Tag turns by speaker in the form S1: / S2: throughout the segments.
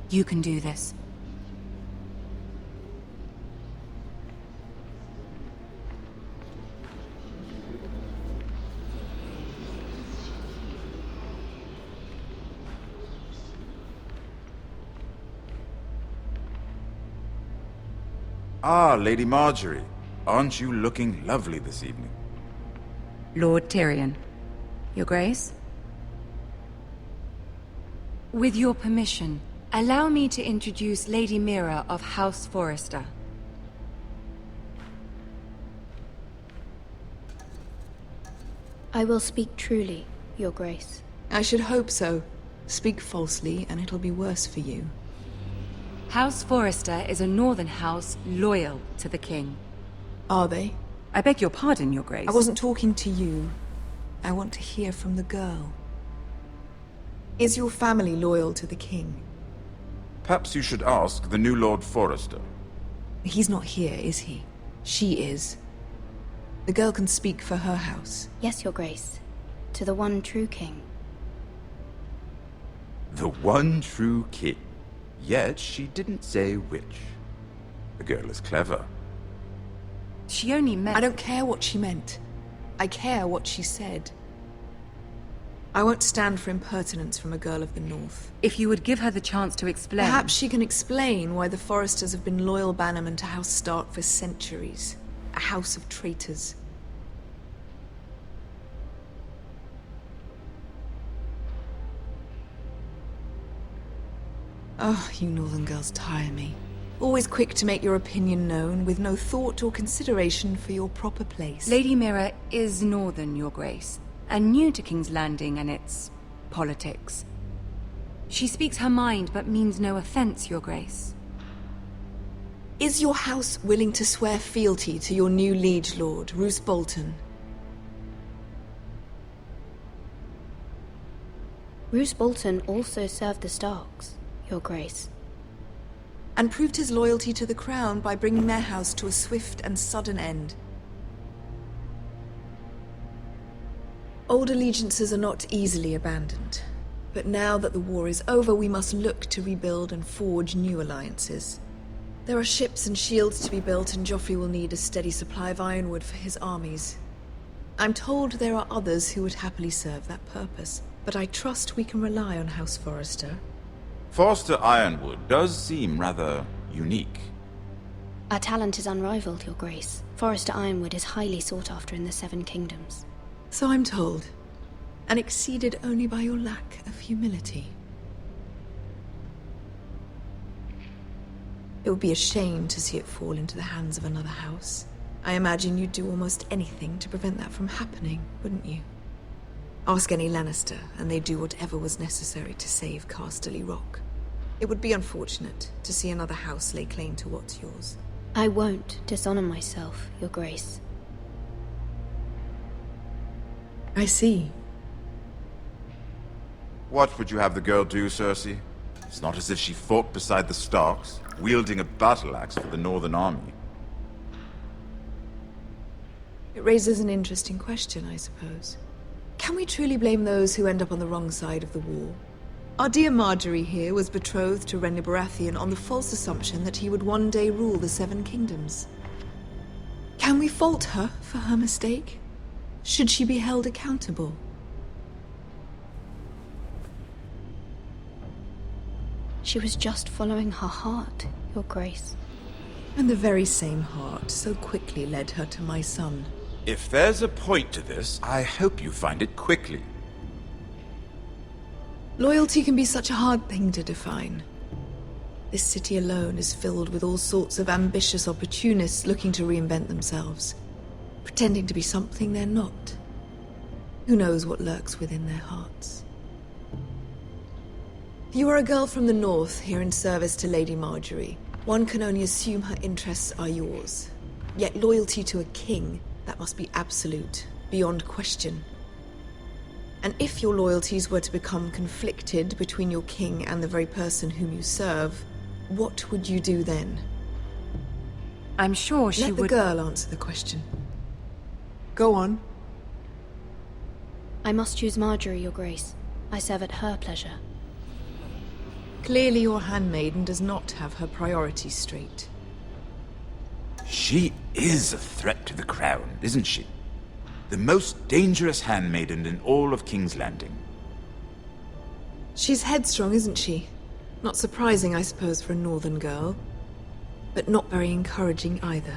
S1: You can do this.
S2: Ah, Lady Margaery. Aren't you looking lovely this evening?
S1: Lord Tyrion. Your Grace? With your permission, allow me to introduce Lady Mira of House Forrester.
S3: I will speak truly, Your Grace.
S4: I should hope so. Speak falsely, and it'll be worse for you.
S1: House Forrester is a northern house loyal to the king.
S4: Are they?
S1: I beg your pardon, Your Grace.
S4: I wasn't talking to you. I want to hear from the girl. Is your family loyal to the king?
S2: Perhaps you should ask the new Lord Forrester.
S4: He's not here, is he? She is. The girl can speak for her house.
S3: Yes, Your Grace. To the one true king.
S2: The one true king. Yet she didn't say which. The girl is clever.
S1: She only meant...
S4: I don't care what she meant. I care what she said. I won't stand for impertinence from a girl of the North.
S1: If you would give her the chance to explain...
S4: Perhaps she can explain why the Forresters have been loyal bannermen to House Stark for centuries. A house of traitors. Oh, you Northern girls tire me. Always quick to make your opinion known, with no thought or consideration for your proper place.
S1: Lady Mira is northern, Your Grace, and new to King's Landing and its politics. She speaks her mind, but means no offense, Your Grace.
S4: Is your house willing to swear fealty to your new liege lord, Roose Bolton?
S3: Roose Bolton also served the Starks, Your Grace.
S4: And proved his loyalty to the crown by bringing their house to a swift and sudden end. Old allegiances are not easily abandoned. But now that the war is over, we must look to rebuild and forge new alliances. There are ships and shields to be built, and Joffrey will need a steady supply of ironwood for his armies. I'm told there are others who would happily serve that purpose, but I trust we can rely on House Forrester.
S2: Forster Ironwood does seem rather unique.
S3: Our talent is unrivaled, Your Grace. Forrester Ironwood is highly sought after in the Seven Kingdoms.
S4: So I'm told, and exceeded only by your lack of humility. It would be a shame to see it fall into the hands of another house. I imagine you'd do almost anything to prevent that from happening, wouldn't you? Ask any Lannister, and they'd do whatever was necessary to save Casterly Rock. It would be unfortunate to see another house lay claim to what's yours.
S3: I won't dishonor myself, Your Grace.
S4: I see.
S2: What would you have the girl do, Cersei? It's not as if she fought beside the Starks, wielding a battle axe for the Northern Army.
S4: It raises an interesting question, I suppose. Can we truly blame those who end up on the wrong side of the war? Our dear Margaery here was betrothed to Renly Baratheon on the false assumption that he would one day rule the Seven Kingdoms. Can we fault her for her mistake? Should she be held accountable?
S3: She was just following her heart, Your Grace.
S4: And the very same heart so quickly led her to my son.
S2: If there's a point to this, I hope you find it quickly.
S4: Loyalty can be such a hard thing to define. This city alone is filled with all sorts of ambitious opportunists looking to reinvent themselves, pretending to be something they're not. Who knows what lurks within their hearts? You are a girl from the north, here in service to Lady Margaery. One can only assume her interests are yours. Yet loyalty to a king, that must be absolute, beyond question. And if your loyalties were to become conflicted between your king and the very person whom you serve, what would you do then?
S1: I'm sure she would...
S4: Let the girl answer the question. Go on.
S3: I must choose Margaery, Your Grace. I serve at her pleasure.
S4: Clearly your handmaiden does not have her priorities straight.
S2: She is a threat to the crown, isn't she? The most dangerous handmaiden in all of King's Landing.
S4: She's headstrong, isn't she? Not surprising, I suppose, for a northern girl. But not very encouraging either.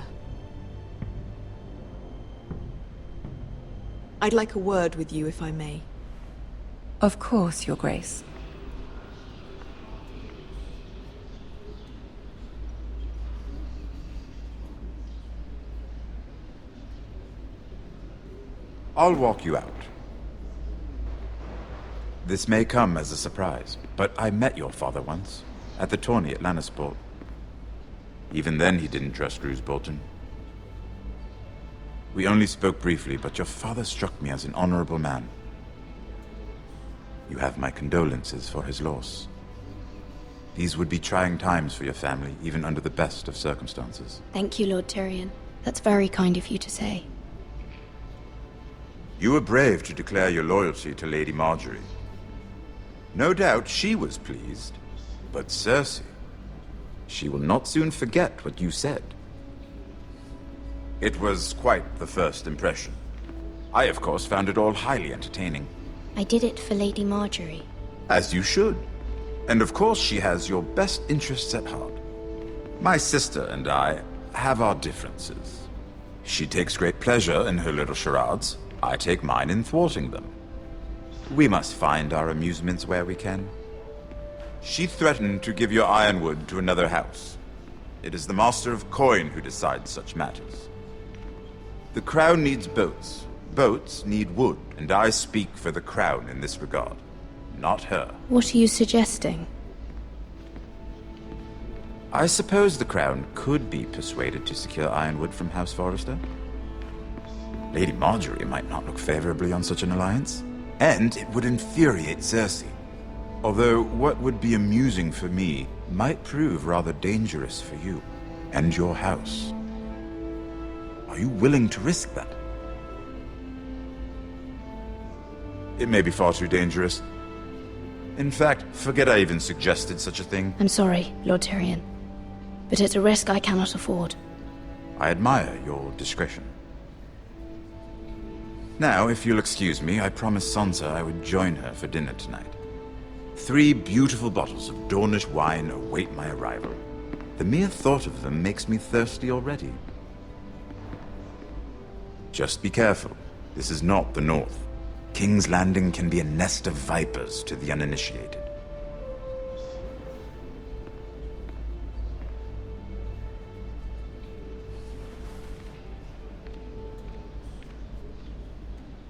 S4: I'd like a word with you, if I may.
S1: Of course, Your Grace.
S2: I'll walk you out. This may come as a surprise, but I met your father once, at the tourney at Lannisport. Even then he didn't trust Roose Bolton. We only spoke briefly, but your father struck me as an honorable man. You have my condolences for his loss. These would be trying times for your family, even under the best of circumstances.
S3: Thank you, Lord Tyrion. That's very kind of you to say.
S2: You were brave to declare your loyalty to Lady Margaery. No doubt she was pleased, but Cersei, she will not soon forget what you said. It was quite the first impression. I, of course, found it all highly entertaining.
S3: I did it for Lady Margaery.
S2: As you should. And of course she has your best interests at heart. My sister and I have our differences. She takes great pleasure in her little charades. I take mine in thwarting them. We must find our amusements where we can. She threatened to give your ironwood to another house. It is the Master of Coin who decides such matters. The Crown needs boats. Boats need wood, and I speak for the Crown in this regard, not her.
S3: What are you suggesting?
S2: I suppose the Crown could be persuaded to secure ironwood from House Forrester. Lady Margaery might not look favorably on such an alliance, and it would infuriate Cersei. Although what would be amusing for me might prove rather dangerous for you and your house. Are you willing to risk that? It may be far too dangerous. In fact, forget I even suggested such a thing.
S3: I'm sorry, Lord Tyrion, but it's a risk I cannot afford.
S2: I admire your discretion. Now, if you'll excuse me, I promised Sansa I would join her for dinner tonight. 3 beautiful bottles of Dornish wine await my arrival. The mere thought of them makes me thirsty already. Just be careful. This is not the North. King's Landing can be a nest of vipers to the uninitiated.